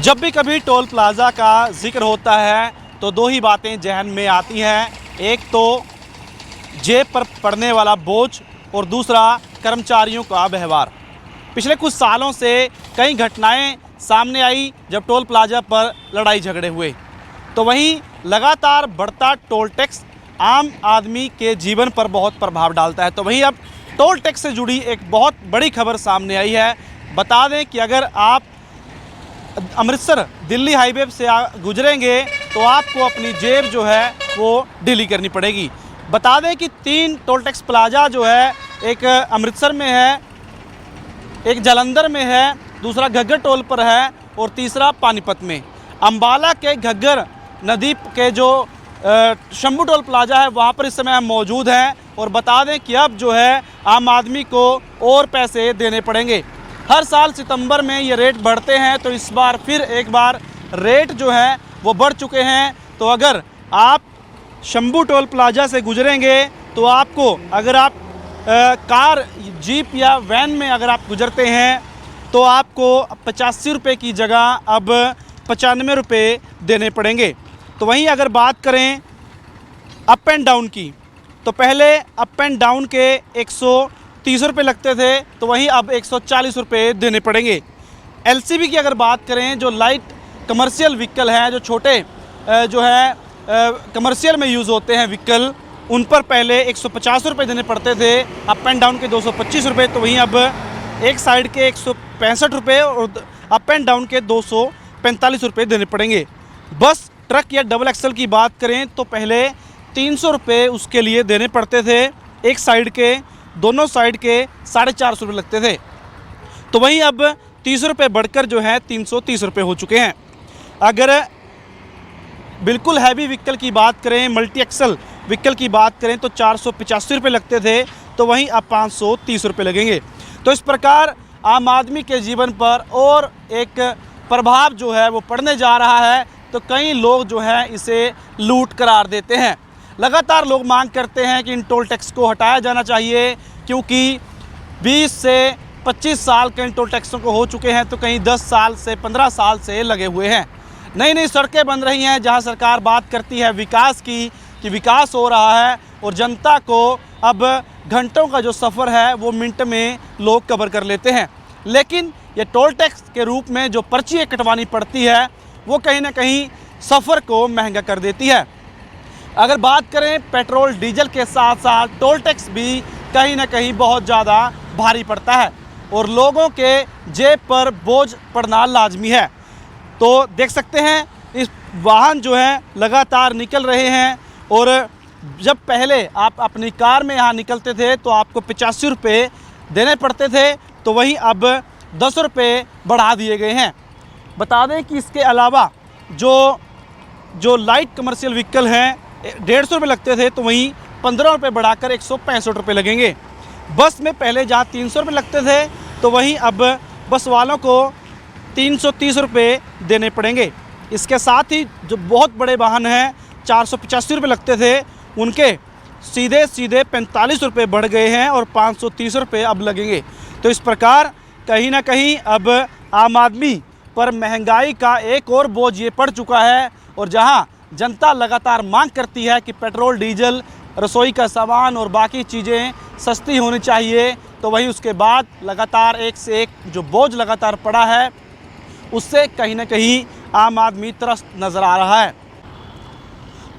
जब भी कभी टोल प्लाज़ा का जिक्र होता है तो दो ही बातें जहन में आती हैं। एक तो जेब पर पड़ने वाला बोझ और दूसरा कर्मचारियों का व्यवहार। पिछले कुछ सालों से कई घटनाएं सामने आई जब टोल प्लाज़ा पर लड़ाई झगड़े हुए, तो वहीं लगातार बढ़ता टोल टैक्स आम आदमी के जीवन पर बहुत प्रभाव डालता है। तो वहीं अब टोल टैक्स से जुड़ी एक बहुत बड़ी खबर सामने आई है। बता दें कि अगर आप अमृतसर दिल्ली हाईवे से गुजरेंगे तो आपको अपनी जेब जो है वो ढीली करनी पड़ेगी। बता दें कि 3 टोल टैक्स प्लाज़ा जो है, एक अमृतसर में है, एक जालंधर में है, दूसरा घग्गर टोल पर है और तीसरा पानीपत में। अंबाला के घग्गर नदी के जो शंभू टोल प्लाज़ा है वहाँ पर इस समय हम मौजूद हैं और बता दें कि अब जो है आम आदमी को और पैसे देने पड़ेंगे। हर साल सितंबर में ये रेट बढ़ते हैं, तो इस बार फिर एक बार रेट जो है वो बढ़ चुके हैं। तो अगर आप शंभू टोल प्लाज़ा से गुजरेंगे तो आपको, अगर आप कार, जीप या वैन में अगर आप गुजरते हैं तो आपको 85 रुपये की जगह अब 95 रुपये देने पड़ेंगे। तो वहीं अगर बात करें अप एंड डाउन की, तो पहले अप एंड डाउन के 130 रुपये लगते थे, तो वहीं अब 140 रुपये देने पड़ेंगे। एलसीवी की अगर बात करें, जो लाइट कमर्शियल व्हीकल हैं, जो छोटे जो है कमर्शियल में यूज़ होते हैं व्हीकल, उन पर पहले 150 रुपये देने पड़ते थे, अप एंड डाउन के 225 रुपये, तो वहीं अब एक साइड के 165 रुपये और अप एंड डाउन के 245 रुपये देने पड़ेंगे। बस, ट्रक या डबल एक्सल की बात करें तो पहले 300 रुपये उसके लिए देने पड़ते थे, एक साइड के, दोनों साइड के 450 रुपये लगते थे, तो वहीं अब 30 रुपये बढ़कर जो है 330 रुपये हो चुके हैं। अगर बिल्कुल हैवी व्हीकल की बात करें, मल्टी एक्सल व्हीकल की बात करें तो 485 रुपये लगते थे, तो वहीं अब 530 रुपये लगेंगे। तो इस प्रकार आम आदमी के जीवन पर और एक प्रभाव जो है वो पड़ने जा रहा है। तो कई लोग जो है इसे लूट करार देते हैं। लगातार लोग मांग करते हैं कि इन टोल टैक्स को हटाया जाना चाहिए, क्योंकि 20 से 25 साल के इन टोल टैक्सों को हो चुके हैं, तो कहीं 10 साल से 15 साल से लगे हुए हैं। नई नई सड़कें बन रही हैं, जहां सरकार बात करती है विकास की, कि विकास हो रहा है, और जनता को अब घंटों का जो सफ़र है वो मिनट में लोग कवर कर लेते हैं। लेकिन ये टोल टैक्स के रूप में जो पर्ची कटवानी पड़ती है वो कहीं ना कहीं सफ़र को महंगा कर देती है। अगर बात करें पेट्रोल डीजल के साथ साथ टोल टैक्स भी कहीं ना कहीं बहुत ज़्यादा भारी पड़ता है और लोगों के जेब पर बोझ पड़ना लाजमी है। तो देख सकते हैं इस वाहन जो है लगातार निकल रहे हैं, और जब पहले आप अपनी कार में यहाँ निकलते थे तो आपको 85 रुपये देने पड़ते थे, तो वहीं अब 10 रुपये बढ़ा दिए गए हैं। बता दें कि इसके अलावा जो लाइट कमर्शियल व्हीकल हैं 150 रुपये लगते थे, तो वहीं 15 रुपये बढ़ाकर 165 रुपये लगेंगे। बस में पहले जहाँ 300 रुपये लगते थे, तो वहीं अब बस वालों को 330 रुपये देने पड़ेंगे। इसके साथ ही जो बहुत बड़े वाहन हैं 485 रुपये लगते थे, उनके सीधे 45 रुपये बढ़ गए हैं और 530 रुपये अब लगेंगे। तो इस प्रकार कहीं ना कहीं अब आम आदमी पर महंगाई का एक और बोझ ये पड़ चुका है, और जहां जनता लगातार मांग करती है कि पेट्रोल, डीजल, रसोई का सामान और बाकी चीज़ें सस्ती होनी चाहिए, तो वही उसके बाद लगातार एक से एक जो बोझ लगातार पड़ा है उससे कहीं ना कहीं आम आदमी त्रस्त नज़र आ रहा है।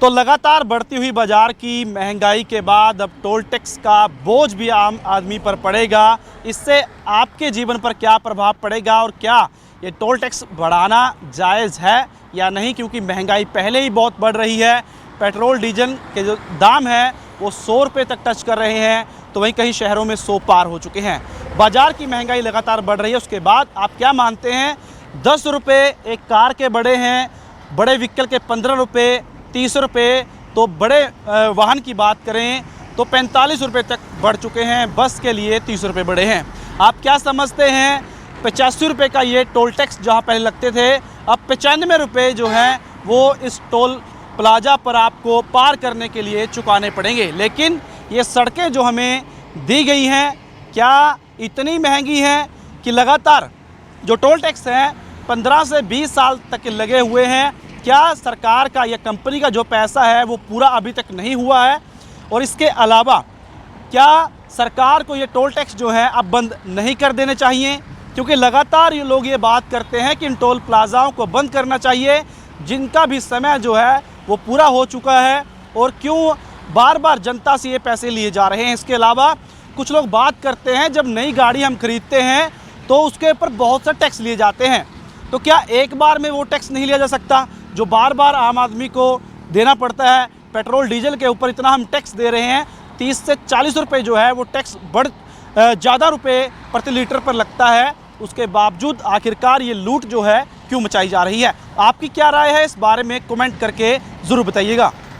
तो लगातार बढ़ती हुई बाज़ार की महंगाई के बाद अब टोल टैक्स का बोझ भी आम आदमी पर पड़ेगा। इससे आपके जीवन पर क्या प्रभाव पड़ेगा और क्या ये टोल टैक्स बढ़ाना जायज़ है या नहीं, क्योंकि महंगाई पहले ही बहुत बढ़ रही है। पेट्रोल डीजल के जो दाम है वो 100 रुपये तक टच कर रहे हैं, तो वहीं कहीं शहरों में 100 पार हो चुके हैं। बाज़ार की महंगाई लगातार बढ़ रही है। उसके बाद आप क्या मानते हैं, 10 रुपये एक कार के बढ़े हैं, बड़े व्हीकल के 15 रुपये, 30 रुपये, तो बड़े वाहन की बात करें तो 45 रुपये तक बढ़ चुके हैं। बस के लिए 30 रुपये बढ़े हैं। आप क्या समझते हैं, 85 रुपये का ये टोल टैक्स जहाँ पहले लगते थे, अब 95 रुपये जो हैं वो इस टोल प्लाज़ा पर आपको पार करने के लिए चुकाने पड़ेंगे। लेकिन ये सड़कें जो हमें दी गई हैं क्या इतनी महंगी हैं कि लगातार जो टोल टैक्स हैं 15 से 20 साल तक लगे हुए हैं। क्या सरकार का या कंपनी का जो पैसा है वो पूरा अभी तक नहीं हुआ है? और इसके अलावा क्या सरकार को ये टोल टैक्स जो है अब बंद नहीं कर देने चाहिए? क्योंकि लगातार ये लोग ये बात करते हैं कि इन टोल प्लाज़ाओं को बंद करना चाहिए, जिनका भी समय जो है वो पूरा हो चुका है, और क्यों बार बार जनता से ये पैसे लिए जा रहे हैं। इसके अलावा कुछ लोग बात करते हैं जब नई गाड़ी हम खरीदते हैं तो उसके ऊपर बहुत से टैक्स लिए जाते हैं, तो क्या एक बार में वो टैक्स नहीं लिया जा सकता जो बार बार आम आदमी को देना पड़ता है? पेट्रोल डीजल के ऊपर इतना हम टैक्स दे रहे हैं, 30 से 40 रुपये जो है वो टैक्स ज़्यादा रुपये प्रति लीटर पर लगता है। उसके बावजूद आखिरकार ये लूट जो है क्यों मचाई जा रही है? आपकी क्या राय है इस बारे में कमेंट करके ज़रूर बताइएगा।